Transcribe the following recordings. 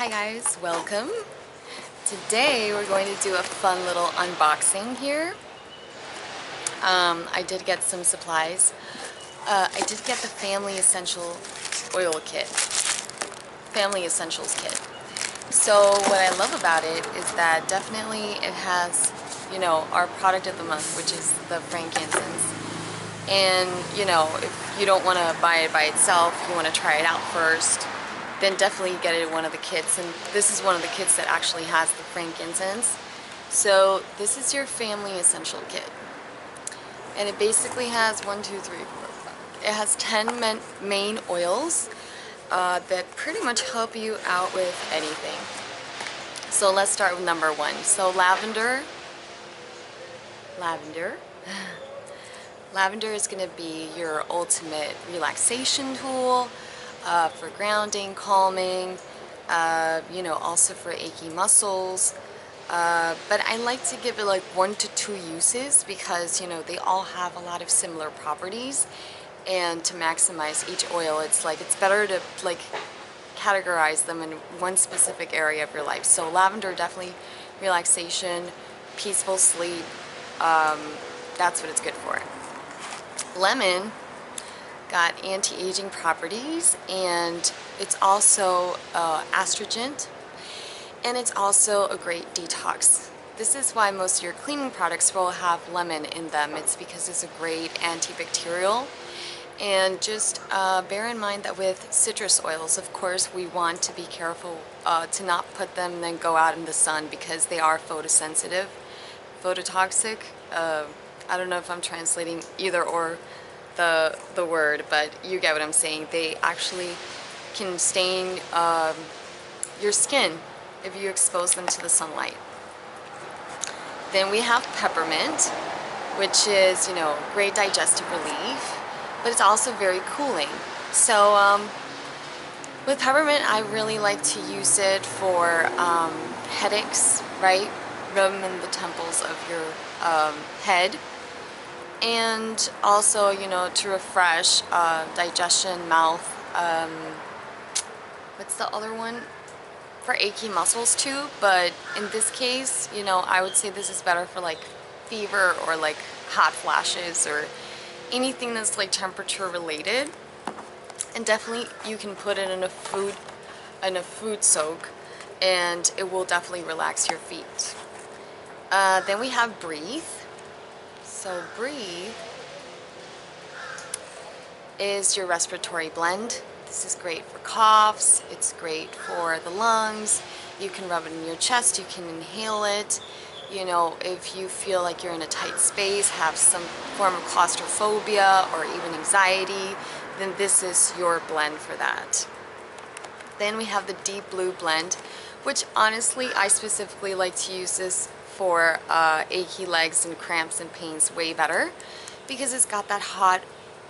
Hi guys, welcome. Today we're going to do a fun little unboxing here. I did get some supplies. I did get the Family Essential Oil Kit. Family Essentials Kit. So what I love about it is that definitely it has, our product of the month, which is the frankincense. And, if you don't want to buy it by itself, you want to try it out first, then definitely get it in one of the kits. And this is one of the kits that actually has the frankincense. So this is your Family Essential Kit. And it basically has it has 10 main oils that pretty much help you out with anything. So let's start with number 1. So lavender. Lavender is going to be your ultimate relaxation tool for grounding, calming, also for achy muscles. But I like to give it like 1 to 2 uses because, they all have a lot of similar properties. And to maximize each oil, it's better to categorize them in one specific area of your life. So lavender, definitely relaxation, peaceful sleep. That's what it's good for. Lemon got anti-aging properties, and it's also astringent, and it's also a great detox. This is why most of your cleaning products will have lemon in them. It's because it's a great antibacterial. And just bear in mind that with citrus oils, of course, we want to be careful to not put them and then go out in the sun because they are photosensitive, phototoxic. I don't know if I'm translating either or the word, but you get what I'm saying. They actually can stain your skin if you expose them to the sunlight. Then we have peppermint, which is, great digestive relief, but it's also very cooling. So with peppermint, I really like to use it for headaches, right? Rub them in the temples of your head. And also, to refresh digestion, mouth. What's the other one? For achy muscles too. But in this case, I would say this is better for fever or hot flashes or anything that's temperature related. And definitely you can put it in a food soak, and it will definitely relax your feet. Then we have Breathe. So Breathe is your respiratory blend. This is great for coughs. It's great for the lungs. You can rub it in your chest. You can inhale it. If you feel like you're in a tight space, have some form of claustrophobia or even anxiety, then this is your blend for that. Then we have the Deep Blue blend, which honestly I specifically like to use this for achy legs and cramps and pains way better because it's got that hot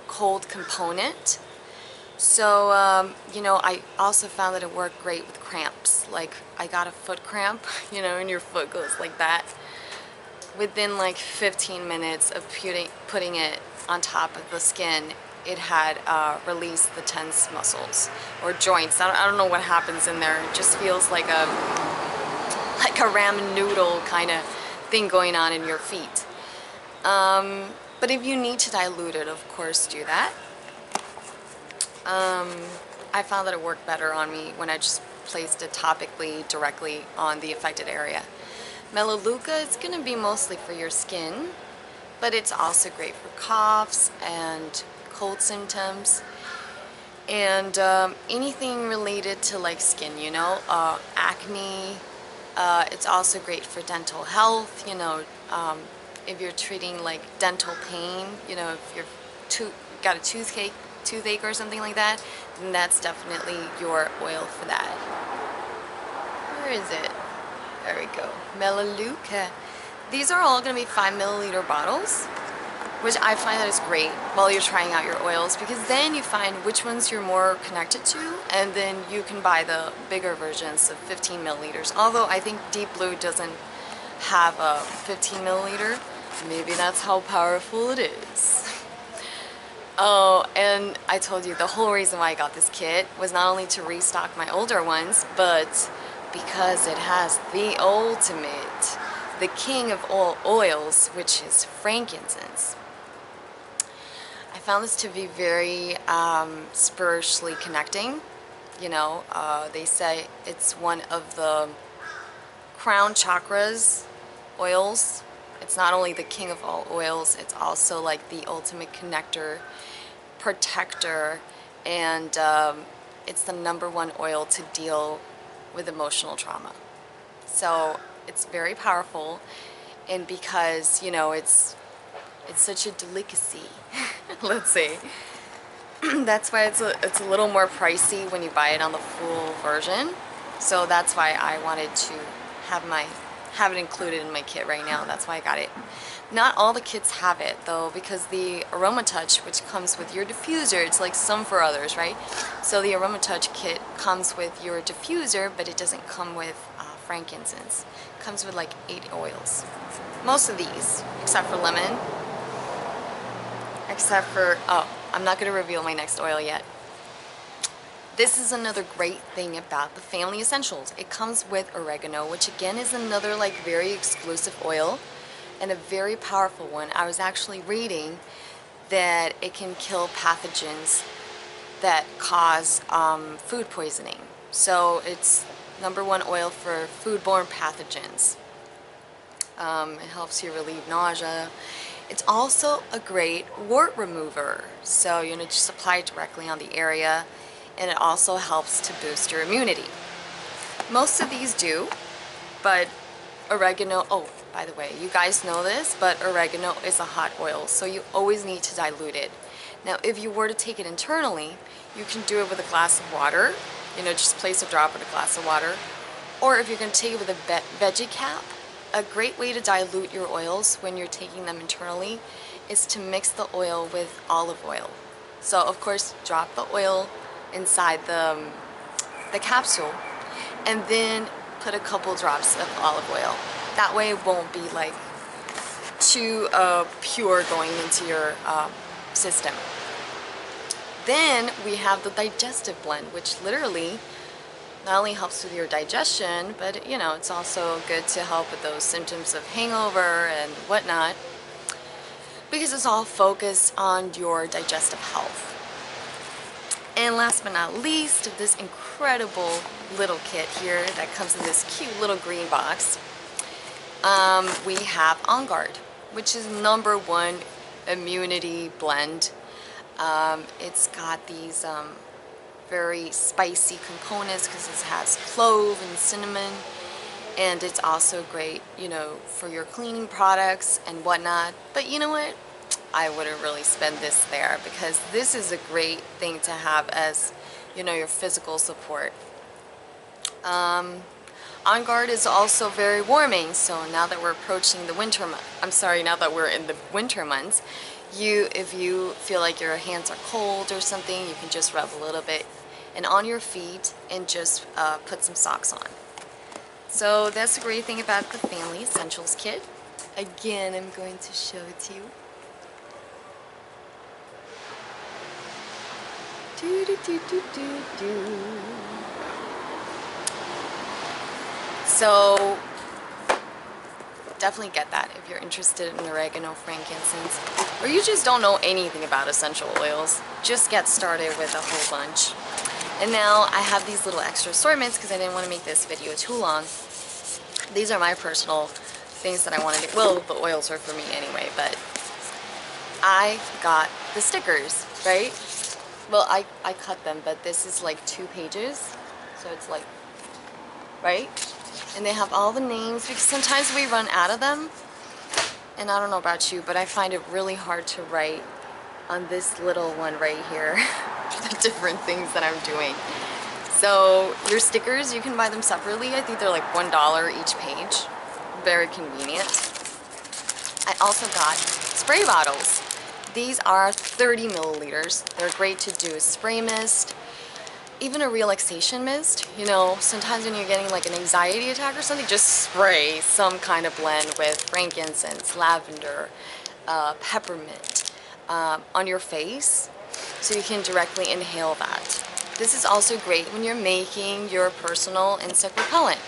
cold component. So I also found that it worked great with cramps. I got a foot cramp, and your foot goes like that. Within 15 minutes of putting it on top of the skin, it had released the tense muscles or joints. I don't know what happens in there. It just feels like a ramen noodle kind of thing going on in your feet. But if you need to dilute it, of course, do that. I found that it worked better on me when I just placed it topically directly on the affected area. Melaleuca is going to be mostly for your skin, but it's also great for coughs and cold symptoms and anything related to skin, acne. It's also great for dental health, if you're treating dental pain, if you're got a toothache or something like that, then that's definitely your oil for that. Where is it? There we go. Melaleuca. These are all going to be 5 milliliter bottles, which I find that is great while you're trying out your oils because then you find which ones you're more connected to, and then you can buy the bigger versions of 15 milliliters. Although I think Deep Blue doesn't have a 15 milliliter. Maybe that's how powerful it is. Oh, and I told you the whole reason why I got this kit was not only to restock my older ones, but because it has the ultimate, the king of all oils, which is frankincense. I found this to be very spiritually connecting. You know, they say it's one of the crown chakras oils. It's not only the king of all oils, it's also like the ultimate connector, protector, and it's the #1 oil to deal with emotional trauma. So it's very powerful, and because, you know, it's such a delicacy, let's say, that's why it's a little more pricey when you buy it on the full version. So that's why I wanted to have it included in my kit right now. That's why I got it. Not all the kits have it though, because the Aroma Touch, which comes with your diffuser, it's like some for others, right? So the Aroma Touch kit comes with your diffuser, but it doesn't come with frankincense. It comes with like 8 oils. Most of these, except for lemon, except for, oh, I'm not going to reveal my next oil yet. This is another great thing about the Family Essentials. It comes with oregano, which again is another like very exclusive oil and a very powerful one. I was actually reading that it can kill pathogens that cause food poisoning. So it's #1 oil for foodborne pathogens. It helps you relieve nausea. It's also a great wart remover. So, you know, just apply it directly on the area, and it also helps to boost your immunity. Most of these do, but oregano, oh, by the way, you guys know this, but oregano is a hot oil, so you always need to dilute it. Now, if you were to take it internally, you can do it with a glass of water. You know, just place a drop in a glass of water. Or if you're going to take it with a veggie cap, a great way to dilute your oils when you're taking them internally is to mix the oil with olive oil. So, of course, drop the oil inside the capsule, and then put a couple drops of olive oil. That way it won't be like too pure going into your system. Then we have the digestive blend, which literally not only helps with your digestion, but you know, it's also good to help with those symptoms of hangover and whatnot, because it's all focused on your digestive health. And last but not least, this incredible little kit here that comes in this cute little green box, we have On Guard, which is #1 immunity blend. It's got these very spicy components because it has clove and cinnamon, and it's also great, you know, for your cleaning products and whatnot. But you know what? I wouldn't really spend this there, because this is a great thing to have as, you know, your physical support. On Guard is also very warming, so now that we're approaching the winter now that we're in the winter months, if you feel like your hands are cold or something, you can just rub a little bit and on your feet and just put some socks on. So that's the great thing about the Family Essentials kit. Again, I'm going to show it to you. So definitely get that if you're interested in oregano, frankincense, or you just don't know anything about essential oils. Just get started with a whole bunch. And now I have these little extra assortments because I didn't want to make this video too long. These are my personal things that I wanted to, well, the oils are for me anyway, but I got the stickers, right? Well, I cut them, but this is like 2 pages, so it's like, right? And they have all the names, because sometimes we run out of them, and I don't know about you, but I find it really hard to write on this little one right here, the different things that I'm doing. So your stickers, you can buy them separately. I think they're like $1 each page. Very convenient. I also got spray bottles. These are 30 milliliters. They're great to do spray mist, even a relaxation mist. You know, sometimes when you're getting like an anxiety attack or something, just spray some kind of blend with frankincense, lavender, peppermint on your face, so you can directly inhale that. This is also great when you're making your personal insect repellent,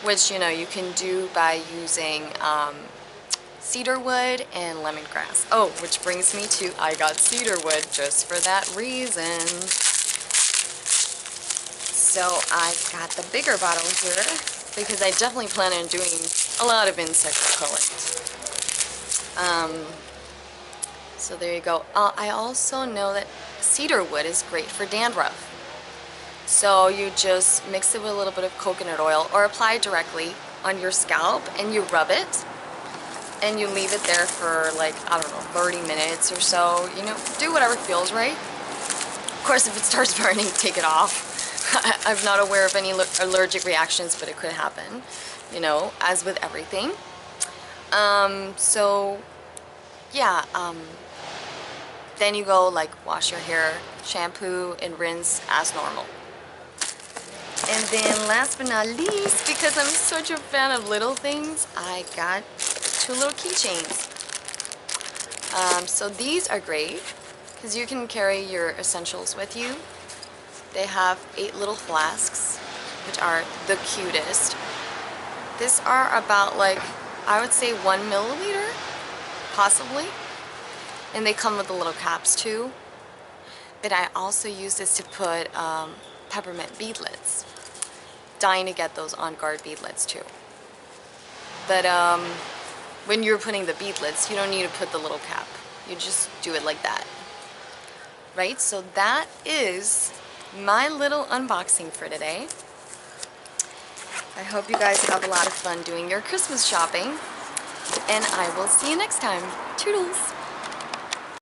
which, you know, you can do by using cedar wood and lemongrass. Oh, which brings me to, I got cedar wood just for that reason. So I got the bigger bottle here because I definitely plan on doing a lot of insect repellent. So there you go. I also know that cedar wood is great for dandruff. So you just mix it with a little bit of coconut oil or apply it directly on your scalp and you rub it and you leave it there for like, I don't know, 30 minutes or so. You know, do whatever feels right. Of course, if it starts burning, take it off. I'm not aware of any allergic reactions, but it could happen, you know, as with everything. So yeah, then you go like wash your hair, shampoo and rinse as normal. And then last but not least, because I'm such a fan of little things, I got 2 little keychains. So these are great because you can carry your essentials with you. They have 8 little flasks, which are the cutest. These are about like, I would say 1 milliliter, possibly. And they come with the little caps too. But I also use this to put peppermint beadlets. Dying to get those On Guard beadlets too. But when you're putting the beadlets, you don't need to put the little cap. You just do it like that. Right? So that is my little unboxing for today. I hope you guys have a lot of fun doing your Christmas shopping. And I will see you next time. Toodles!